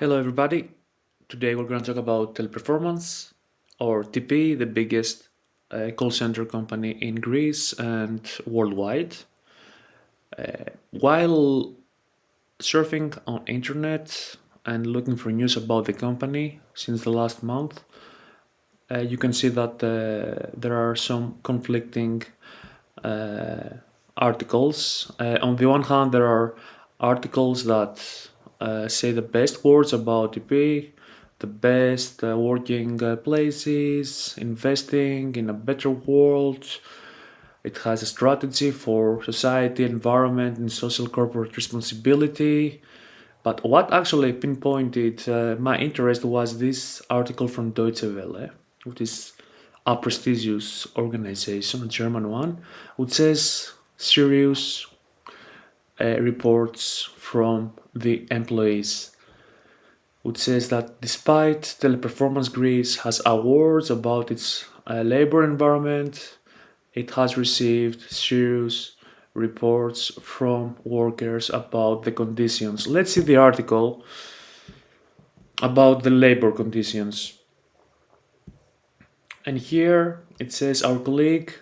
Hello, everybody. Today we're going to talk about Teleperformance, or TP, the biggest call center company in Greece and worldwide. While surfing on internet and looking for news about the company since the last month, you can see that there are some conflicting uh, articles. On the one hand, there are articles that say the best words about TP, the best working places, investing in a better world. It has a strategy for society, environment, and social corporate responsibility. But what actually pinpointed my interest was this article from Deutsche Welle, which is a prestigious organization, a German one, which says serious reports from the employees, which says that despite Teleperformance Greece has awards about its labor environment, it has received serious reports from workers about the conditions. Let's see the article about the labor conditions. And here it says our colleague,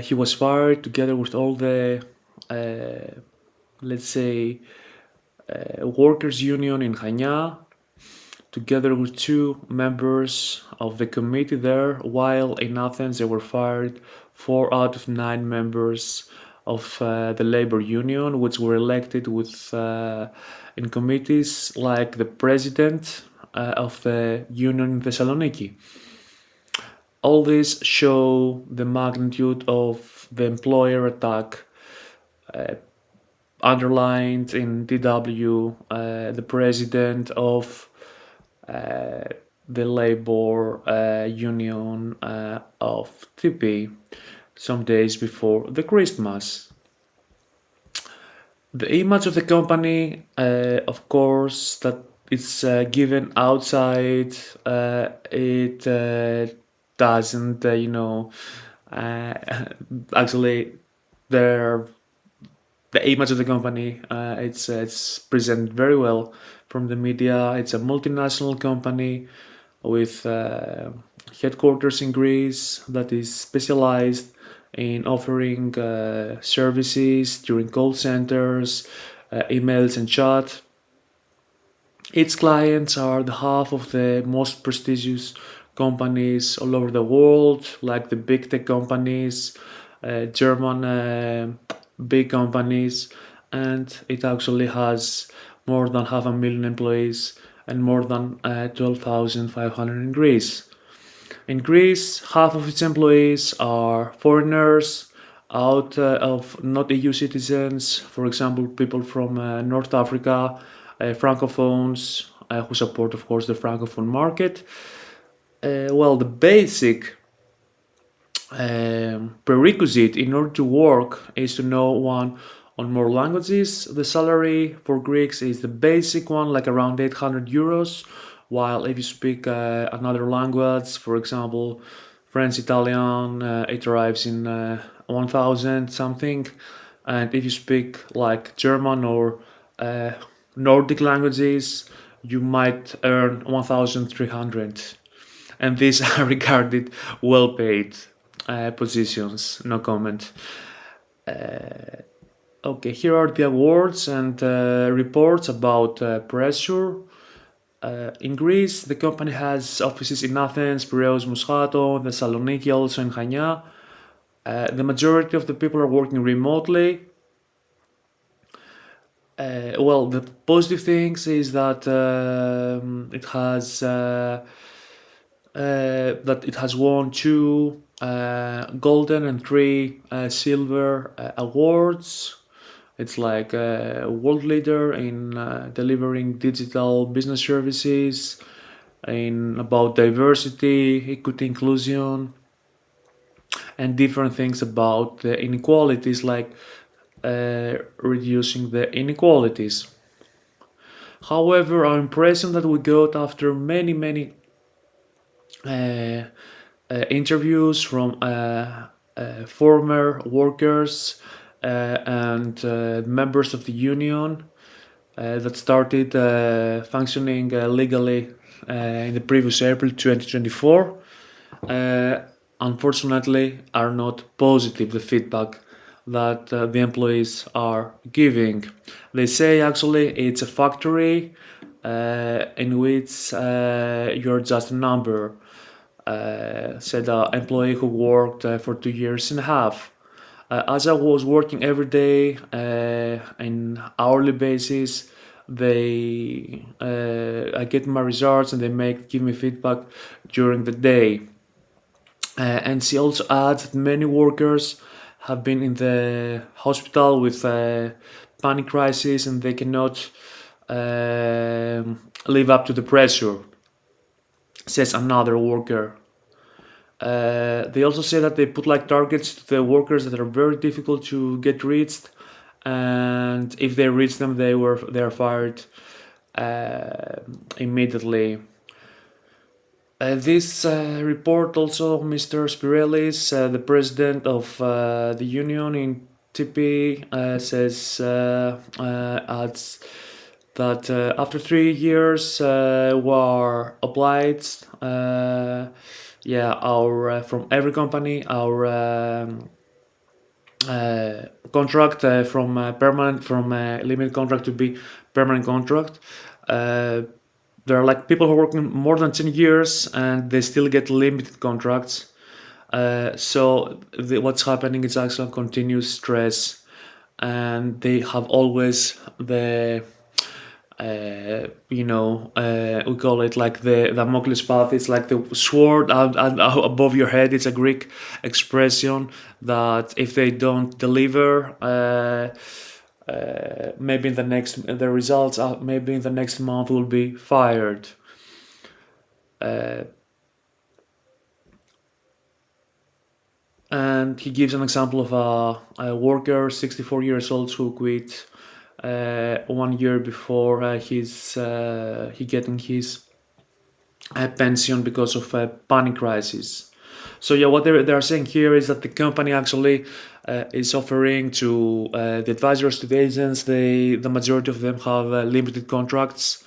he was fired together with all the, let's say, workers' union in Chania, together with two members of the committee there, while in Athens they were fired 4 out of 9 members of the labor union, which were elected with in committees like the president of the union in Thessaloniki. All this show the magnitude of the employer attack underlined in DW, the president of the labor union of TP some days before the Christmas. The image of the company, of course, that it's given outside, it doesn't, uh, actually, there the image of the company, it's presented very well from the media. It's a multinational company with headquarters in Greece that is specialized in offering services during call centers, emails, and chat. Its clients are the half of the most prestigious companies all over the world, like the big tech companies, German big companies, and it actually has more than half a million employees and more than 12,500 in Greece. In Greece, half of its employees are foreigners out of not EU citizens, for example, people from North Africa, francophones who support, of course, the francophone market. Well, the basic prerequisite in order to work is to know one on more languages. The salary for Greeks is the basic one, like around 800 euros, while if you speak another language, for example, French, Italian, it arrives in 1000 something. And if you speak like German or uh, Nordic languages, you might earn 1300. And these are regarded well paid positions. No comment. Okay, here are the awards and reports about pressure. In Greece, the company has offices in Athens, Piraeus, Moschato, Thessaloniki, also in Chania. The majority of the people are working remotely. Well, the positive things is that it has won two golden and three silver awards. It's like a world leader in delivering digital business services, in about diversity, equity, inclusion, and different things about the inequalities, like reducing the inequalities. However, our impression that we got after many uh, interviews from former workers and members of the union that started functioning legally in the previous April 2024, uh, unfortunately are not positive, the feedback that the employees are giving. They say actually it's a factory in which you're just a number, said an employee who worked for 2 years and a half. As I was working every day in hourly basis, I get my results and they give me feedback during the day. And she also adds that many workers have been in the hospital with panic crisis and they cannot live up to the pressure, says another worker. They also say that they put like targets to the workers that are very difficult to get reached, and if they reach them, they are fired immediately. This report also, Mr. Spirelis, the president of the union in TP, says adds that after 3 years were obliged, yeah, our from every company, our contract from permanent from limited contract to be permanent contract. Uh, there are like people who are working more than 10 years and they still get limited contracts. What's happening is actually continuous stress, and they have always we call it like the Damocles path. It's like the sword above your head. It's a Greek expression that if they don't deliver, maybe in the results, maybe in the next month will be fired. And he gives an example of a worker, 64 years old, who quit 1 year before he getting his pension because of a panic crisis. So yeah, what they are saying here is that the company actually is offering to the advisors, to the agents. The majority of them have limited contracts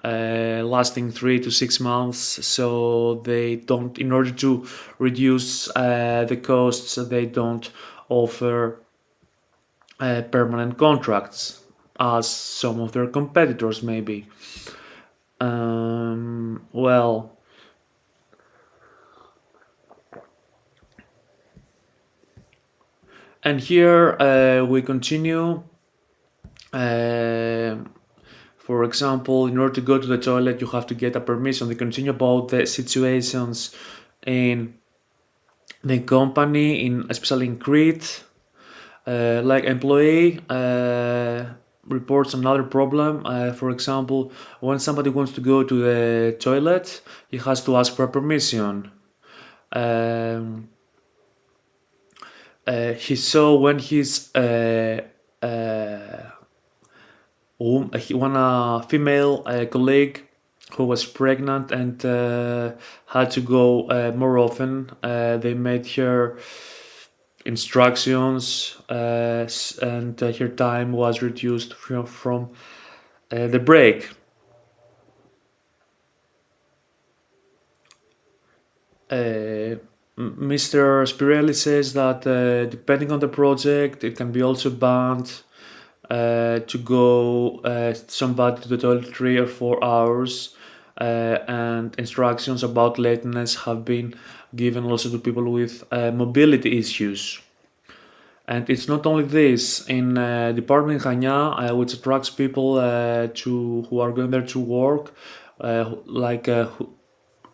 lasting 3 to 6 months. So they don't, in order to reduce the costs, they don't offer permanent contracts as some of their competitors maybe. Well, and here we continue. For example, in order to go to the toilet, you have to get a permission. They continue about the situations in the company, in especially in Crete. Like employee reports another problem. For example, when somebody wants to go to the toilet, he has to ask for permission. Um, he saw when his one female colleague who was pregnant and had to go more often. They made her instructions and her time was reduced from the break. Mr. Spirelli says that depending on the project, it can be also banned to go somebody to the toilet 3 or 4 hours, and instructions about lateness have been given also to people with mobility issues. And it's not only this. In department in Chania, which attracts people to who are going there to work, like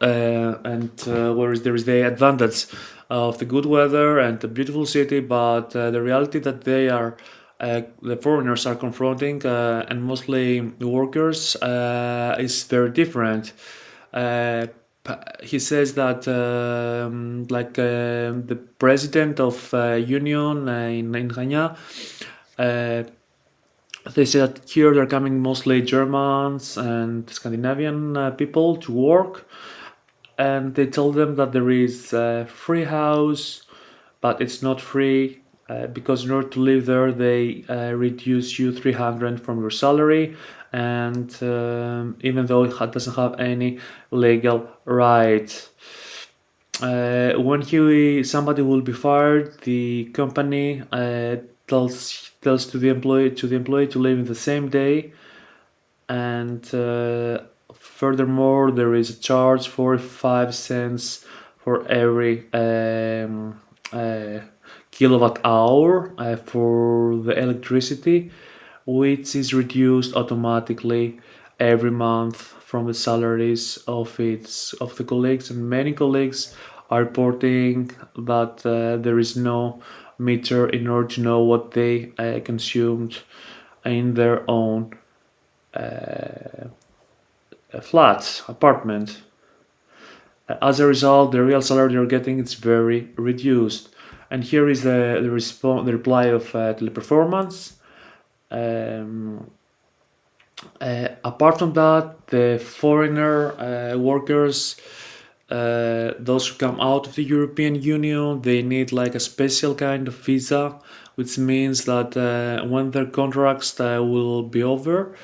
and whereas there is the advantage of the good weather and the beautiful city, but the reality that the foreigners are confronting, and mostly the workers, is very different. Uh, he says that the president of union in Chania, uh, they say that here they're coming mostly Germans and Scandinavian people to work, and they tell them that there is a free house, but it's not free. because in order to live there, they reduce you 300 from your salary, and even though it doesn't have any legal right. When somebody will be fired, the company tells to the employee to leave in the same day, and furthermore, there is a charge for 5 cents for every kilowatt hour for the electricity, which is reduced automatically every month from the salaries of the colleagues. And many colleagues are reporting that there is no meter in order to know what they consumed in their own flat apartment. As a result, the real salary they're getting is very reduced. And here is the reply of Teleperformance. Um, Apart from that, the foreigner workers, those who come out of the European Union, they need like a special kind of visa, which means that when their contracts will be over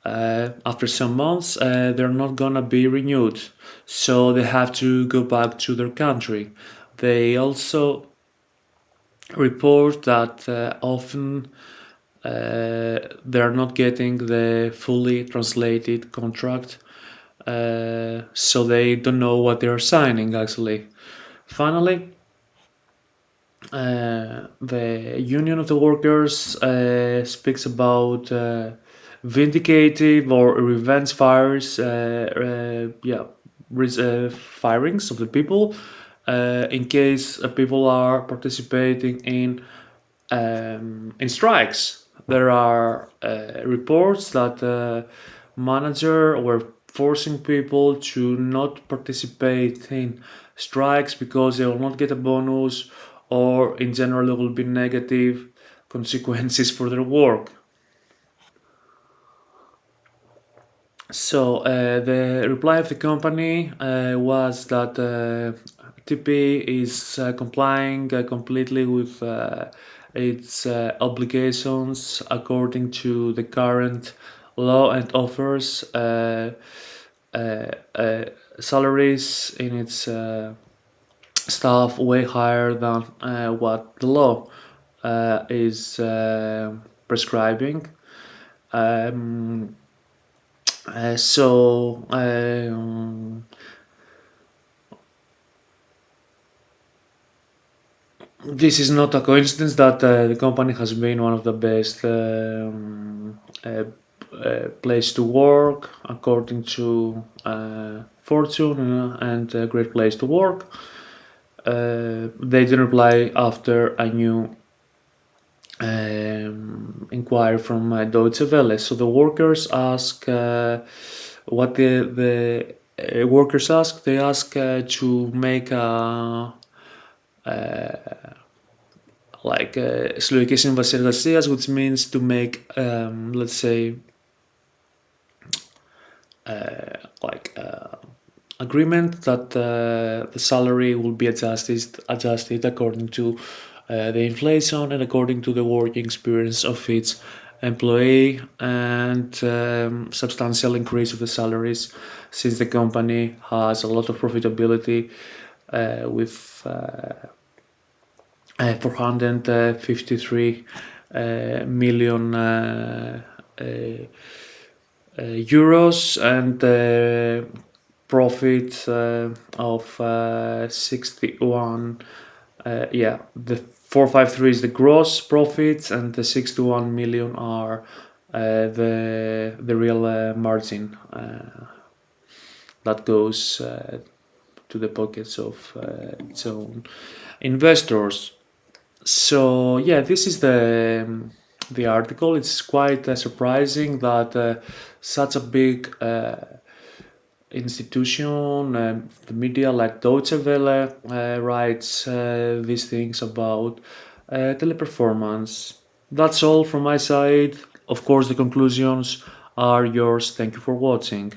after some months, they're not gonna be renewed, so they have to go back to their country. They also report that often they're not getting the fully translated contract, so they don't know what they're signing actually. Finally, the Union of the Workers speaks about vindicative or revenge fires, firings of the people in case people are participating in strikes. There are reports that manager were forcing people to not participate in strikes because they will not get a bonus, or in general there will be negative consequences for their work. So the reply of the company was that TP is complying completely with its obligations according to the current law, and offers uh, uh, salaries in its staff way higher than what the law is prescribing. Um, so this is not a coincidence that the company has been one of the best place to work according to Fortune and a great place to work. They didn't reply after a new inquiry from Deutsche Welle. So the workers ask what the workers ask. They ask to make a like συλλογική σύμβαση εργασίας, which means to make let's say like agreement that the salary will be adjusted according to the inflation and according to the working experience of each employee, and substantial increase of the salaries since the company has a lot of profitability with 453 million euros, and profit of 61. The 453 is the gross profits, and the 61 million are the real margin that goes to the pockets of its own investors. So yeah, this is the article. It's quite surprising that such a big institution, the media like Deutsche Welle, writes these things about teleperformance. That's all from my side. Of course, the conclusions are yours. Thank you for watching.